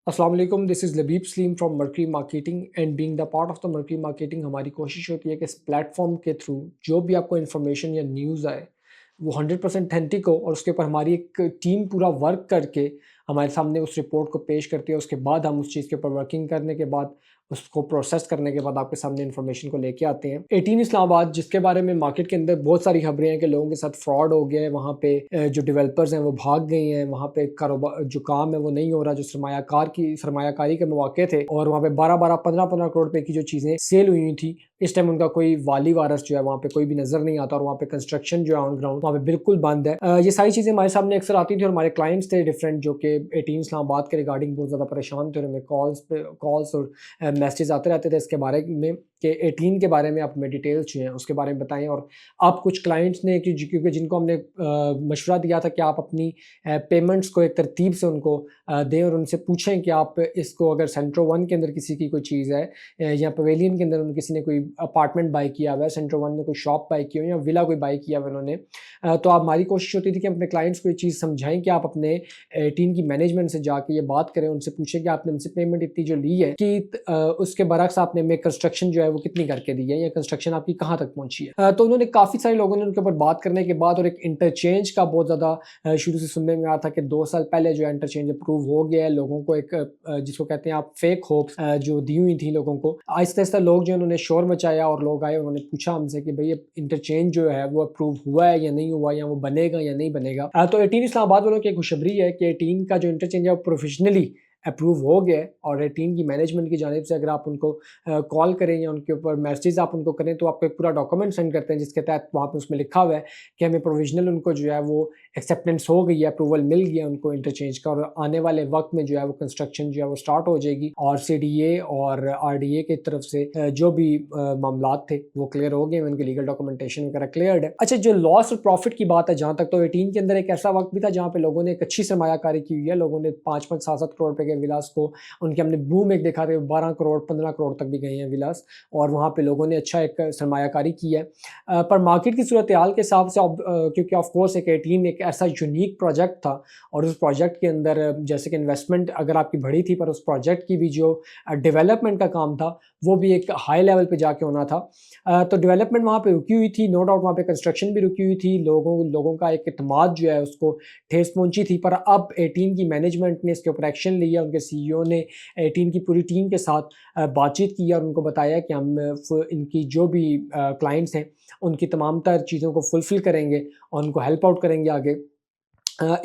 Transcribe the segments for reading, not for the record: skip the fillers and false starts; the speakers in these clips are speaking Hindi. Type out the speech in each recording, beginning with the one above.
अस्सलाम वालेकुम, this is Labib Salim from Mercury marketing and being the part of the Mercury marketing हमारी कोशिश होती है कि इस प्लेटफॉर्म के थ्रू जो भी आपको इन्फॉर्मेशन या न्यूज़ आए वो 100% ऑथेंटिक हो और उसके ऊपर हमारी एक टीम पूरा वर्क करके हमारे सामने उस रिपोर्ट को पेश करती है। उसके बाद हम उस चीज़ के ऊपर वर्किंग करने के बाद उसको प्रोसेस करने के बाद आपके सामने इन्फॉर्मेशन को लेके आते हैं। 18 इस्लामाबाद, जिसके बारे में मार्केट के अंदर बहुत सारी खबरें हैं कि लोगों के साथ फ्रॉड हो गया है, वहाँ पे जो डेवलपर्स हैं वो भाग गए हैं, वहाँ पे कारोबार जो काम है वो नहीं हो रहा, जो सरमायाकारी के मौके थे और वहाँ पे 12-12 15-15 करोड़ रुपए की जो चीज़ें सेल हुई थी, इस टाइम उनका कोई वाली वारस जो है वहाँ पे कोई भी नजर नहीं आता और वहाँ पे कंस्ट्रक्शन जो है ऑन ग्राउंड वहाँ पे बिल्कुल बंद है। ये सारी चीज़ें हमारे सामने अक्सर आती थी और हमारे क्लाइंट्स थे डिफरेंट जो कि 18 इस्लामाबाद के रिगार्डिंग बहुत ज़्यादा परेशान थे और हमें कॉल्स और मैसेज आते रहते थे इसके बारे में कि 18 के बारे में आप हमें डिटेल्स जो हैं उसके बारे में बताएं। और आप कुछ क्लाइंट्स ने क्योंकि जिनको हमने मशवरा दिया था कि आप अपनी पेमेंट्स को एक तरतीब से उनको दें और उनसे पूछें कि आप इसको अगर सेंट्रो वन के अंदर किसी की कोई चीज़ है या पवेलियन के अंदर किसी ने कोई अपार्टमेंट बाई किया हुआ है, सेंट्रो वन में कोई शॉप बाई की हो या विला कोई बाई किया हुआ उन्होंने, तो आप हमारी कोशिश होती थी कि अपने क्लाइंट्स को ये चीज़ समझाएं कि आप अपने टीम की मैनेजमेंट से जाके ये बात करें, उनसे पूछें कि आपने हमसे पेमेंट इतनी जो ली है कि उसके बरक्स आपने हमें कंस्ट्रक्शन जो है वो कितनी करके दी है या कंस्ट्रक्शन आपकी कहाँ तक पहुंची है। तो उन्होंने काफ़ी सारे लोगों ने उनके ऊपर बात करने के बाद और एक इंटरचेंज का बहुत ज़्यादा शुरू से सुनने में आया था कि 2 साल पहले जो है इंटरचेंज अप्रूव हो गया है। लोगों को एक जिसको कहते हैं आप फेक होप्स जो दी हुई थी लोगों को, आहिस्ता आहिस्ता लोग जो उन्होंने शोर मचाया और लोग आए, उन्होंने पूछा हमसे कि भाई ये इंटरचेंज जो है वो अप्रूव हुआ है या नहीं हुआ, या वो बनेगा या नहीं बनेगा। तो 18 इस्लामाबाद वालों की खुशखबरी है कि 18 का जो इंटरचेंज है वो प्रोफेशनली अप्रूव हो गया है और 18 की मैनेजमेंट की जानिब से अगर आप उनको कॉल करें या उनके ऊपर मैसेज आप उनको करें तो आपको एक पूरा डॉक्यूमेंट सेंड करते हैं जिसके तहत वहाँ पे उसमें लिखा हुआ है कि हमें प्रोविजनल उनको जो है वो एक्सेप्टेंस हो गई है, अप्रूवल मिल गया उनको इंटरचेंज का, और आने वाले वक्त में जो है वो कंस्ट्रक्शन जो है वो स्टार्ट हो जाएगी और CDA और RDA की तरफ से जो भी मामलात थे वो क्लियर हो गए, उनके लीगल डॉक्यूमेंटेशन वगैरह क्लियर्ड है। अच्छा, जो लॉस और प्रॉफिट की बात है जहाँ तक, तो 18 के अंदर एक ऐसा वक्त भी था जहाँ पे लोगों ने एक अच्छी सरमायाकारी की हुई है। लोगों ने 5-5 7-7 करोड़ रुपए के विलास को उनके हमने बूम एक देखा थे, 12 करोड़ 15 करोड़ तक भी गए हैं विलास, और वहाँ पे लोगों ने अच्छा एक सरमायाकारी की है। पर मार्केट की सूरत हाल के हिसाब से क्योंकि ऑफ कोर्स एक 18 एक ऐसा यूनिक प्रोजेक्ट था और उस प्रोजेक्ट के अंदर जैसे कि इन्वेस्टमेंट अगर आपकी बढ़ी थी पर उस प्रोजेक्ट की भी जो डेवलपमेंट का काम था वो भी एक हाई लेवल पे जाके होना था। तो डेवलपमेंट वहाँ पे रुकी हुई थी, नो डाउट वहाँ पे कंस्ट्रक्शन भी रुकी हुई थी, लोगों का एक इत्मीनान जो है उसको ठेस पहुंची थी। पर अब 18 की मैनेजमेंट ने इसके ऊपर एक्शन लिया, उनके CEO ने 18 की पूरी टीम के साथ बातचीत की और उनको बताया कि हम इनकी जो भी क्लाइंट्स हैं उनकी तमाम तर चीज़ों को फुलफ़िल करेंगे और उनको हेल्प आउट करेंगे आगे।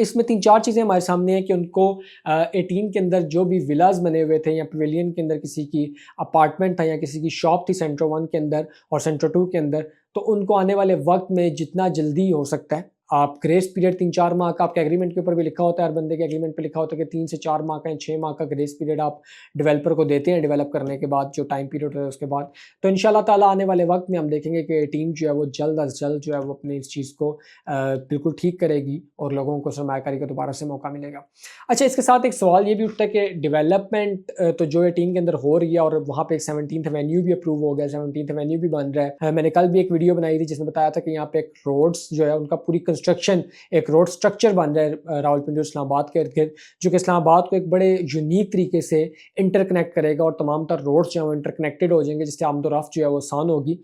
इसमें 3-4 चीज़ें हमारे सामने हैं कि उनको 18 के अंदर जो भी विलास बने हुए थे या पवेलियन के अंदर किसी की अपार्टमेंट था या किसी की शॉप थी सेंट्रो 1 के अंदर और सेंट्रो 2 के अंदर, तो उनको आने वाले वक्त में जितना जल्दी हो सकता है, आप ग्रेस पीरियड 3-4 माह का आपके एग्रीमेंट के ऊपर भी लिखा होता है, हर बंदे के एग्रीमेंट पे लिखा होता है कि 3 से 4 माह का या 6 माह का ग्रेस पीरियड आप डेवलपर को देते हैं डेवलप करने के बाद, जो टाइम पीरियड है उसके बाद। तो इंशाल्लाह ताला आने वाले वक्त में हम देखेंगे कि टीम जो है वो जल्द अज जल्द जो है वो अपनी इस चीज़ को बिल्कुल ठीक करेगी और लोगों को सरमायाकारी का दोबारा से मौका मिलेगा। अच्छा, इसके साथ एक सवाल ये भी उठता है कि डेवलपमेंट तो जो है टीम के अंदर हो रही है और वहाँ पे एक 17th एवेन्यू भी अप्रूव हो गया, 17th एवेन्यू भी बन रहा है। मैंने कल भी एक वीडियो बनाई थी जिसमें बताया था कि यहाँ पे एक रोड्स जो है उनका पूरी कंस्ट्रक्शन, एक रोड स्ट्रक्चर बन रहा है रावलपिंडी और इस्लामाबाद के इर्द गिर्द, जो कि इस्लामाबाद को एक बड़े यूनिक तरीके से इंटरकनेक्ट करेगा और तमाम तर रोड्स जो है वो इंटरकनेक्टेड हो जाएंगे जिससे आमदोरफ्त जो है वो आसान होगी।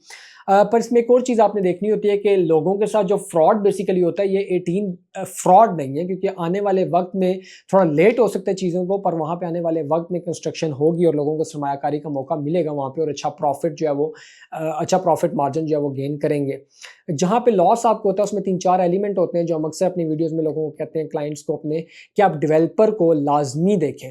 पर इसमें एक और चीज़ आपने देखनी होती है कि लोगों के साथ जो फ्रॉड बेसिकली होता है, ये 18 फ्रॉड नहीं है, क्योंकि आने वाले वक्त में थोड़ा लेट हो सकता है चीज़ों को, पर वहाँ पे आने वाले वक्त में कंस्ट्रक्शन होगी और लोगों को सरमायाकारी का मौका मिलेगा वहाँ पे और अच्छा प्रॉफिट जो है वो अच्छा प्रॉफिट मार्जिन जो है वो गेन करेंगे। जहाँ पे लॉस आपको होता है उसमें 3-4 एलिमेंट होते हैं जो हम अक्सर अपनी वीडियोज़ में लोगों को कहते हैं, क्लाइंट्स को अपने, कि आप डेवलपर को लाजमी देखें।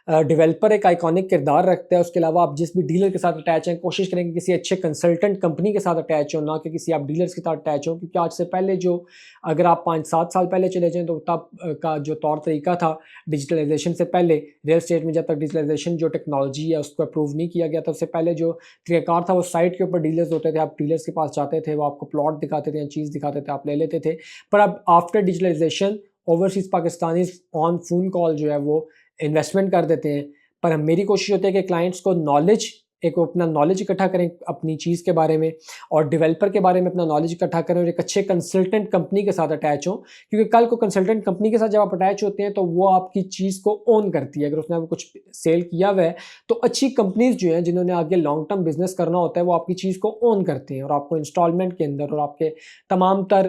डेवलपर एक आइकॉनिक किरदार रखता है, उसके अलावा आप जिस भी डीलर के साथ अटैच हैं कोशिश करेंगे किसी अच्छे कंसल्टेंट कंपनी के साथ अटैच हो, ना कि किसी आप डीलर्स के साथ अटैच हो, क्योंकि आज से पहले जो, अगर आप 5-7 साल पहले चले जाएँ तो तब का जो तौर तरीका था डिजिटलाइजेशन से पहले, रियल स्टेट में जब तक डिजिटलाइजेशन जो टेक्नोलॉजी है उसको अप्रूव नहीं किया गया था, उससे पहले जो तरीक़ाकार था वो साइट के ऊपर डीलर्स होते थे, आप डीलर्स के पास जाते थे, वो आपको प्लॉट दिखाते थे या चीज़ दिखाते थे, आप ले लेते थे। पर अब after digitalisation overseas Pakistanis on phone call जो है वो इन्वेस्टमेंट कर देते हैं। पर मेरी कोशिश होती है कि क्लाइंट्स को नॉलेज एक अपना नॉलेज इकट्ठा करें अपनी चीज़ के बारे में, और डेवलपर के बारे में अपना नॉलेज इकट्ठा करें, और एक अच्छे कंसल्टेंट कंपनी के साथ अटैच हो, क्योंकि कल को कंसल्टेंट कंपनी के साथ जब आप अटैच होते हैं तो वो आपकी चीज़ को ओन करती है। अगर उसने आपको कुछ सेल किया हुआ है तो अच्छी कंपनीज जो हैं जिन्होंने आगे लॉन्ग टर्म बिजनेस करना होता है वो आपकी चीज़ को ओन करते हैं, और आपको इंस्टॉलमेंट के अंदर और आपके तमाम तर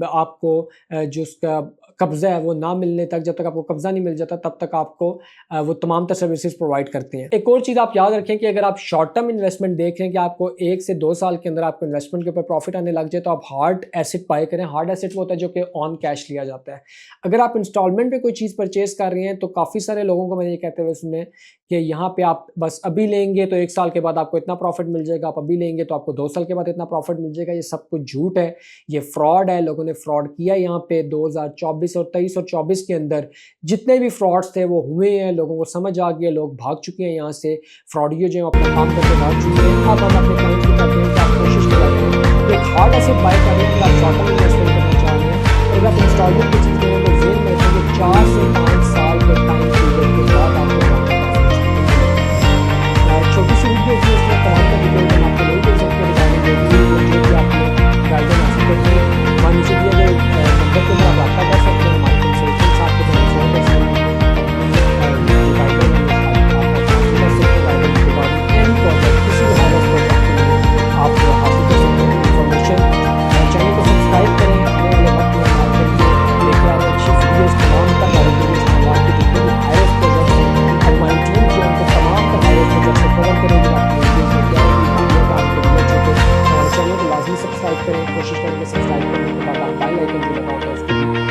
आपको जो उसका कब्ज़ा है वो ना मिलने तक, जब तक आपको कब्ज़ा नहीं मिल जाता तब तक आपको वो तमाम तर सर्विसेज प्रोवाइड करते हैं। एक और चीज़ आप याद रखें कि अगर आप शॉर्ट टर्म इन्वेस्टमेंट देख रहे हैं कि आपको 1 से 2 साल के अंदर आपको इन्वेस्टमेंट के ऊपर प्रॉफिट आने लग जाए, तो आप हार्ड एसेट बाय करें। हार्ड एसेट वो होता है जो कि ऑन कैश लिया जाता है। अगर आप इंस्टॉलमेंट पे कोई चीज़ परचेज कर रहे हैं तो काफ़ी सारे लोगों को मैंने ये कहते हुए सुने कि यहाँ पे आप बस अभी लेंगे तो 1 साल के बाद आपको इतना प्रॉफिट मिल जाएगा, आप अभी लेंगे तो आपको 2 साल के बाद इतना प्रॉफिट मिल जाएगा। ये सब कुछ झूठ है, ये फ्रॉड है। लोगों ने फ्रॉड किया यहाँ पे 2024 और 23 और 24 के अंदर जितने भी फ्रॉड्स थे वो हुए हैं। लोगों को समझ आ गया, लोग भाग चुके हैं यहाँ से। फ्रॉडियो जो अपना काम करके भाग चुके हैं। अब हम अपने क्लाइंट्स को कहते हैं कि आप कोशिश करें एक हार्ड एसेट बाय करें कि आप शॉर्ट टर्म इन्वेस्टमेंट करना चाह रहे हैं। अगर आप इंस्टॉलमेंट की चीज़ करें तो जेल में रखेंगे 4 से 5 साल के टाइम पीरियड के बाद आपको छोटी सी वीडियो थी, इसमें तमाम का वीडियो हम आपको नहीं दे सकते रिगार्डिंग जो भी आपने गाइडेंस हासिल करनी है। हमारे नीचे दिए गए नंबर पर आप रब्ता कर सकते हैं। हमारे कंसल्टेंट्स आपको जो फ़ोन कर सकते हैं, किसी भी हालत में आप हासिल कर सकते हैं इंफॉर्मेशन। चैनल को सब्सक्राइब करें, आने वाले वक्त में मार्केट में लेकर आ रहे अच्छी वीडियोज़ तमाम तर भारत के जितने भी हाईएस्ट प्रोजेक्ट्स हैं, हमारी टीम जो उनको तमाम तर हाईएस्ट प्रोजेक्ट्स को कवर करेगी। आपको चैनल को लाजमी सब्सक्राइब करें, कोशिश करेंगे सब्सक्राइब करने के बाद आप बेल आइकन जो लगा होता है उसको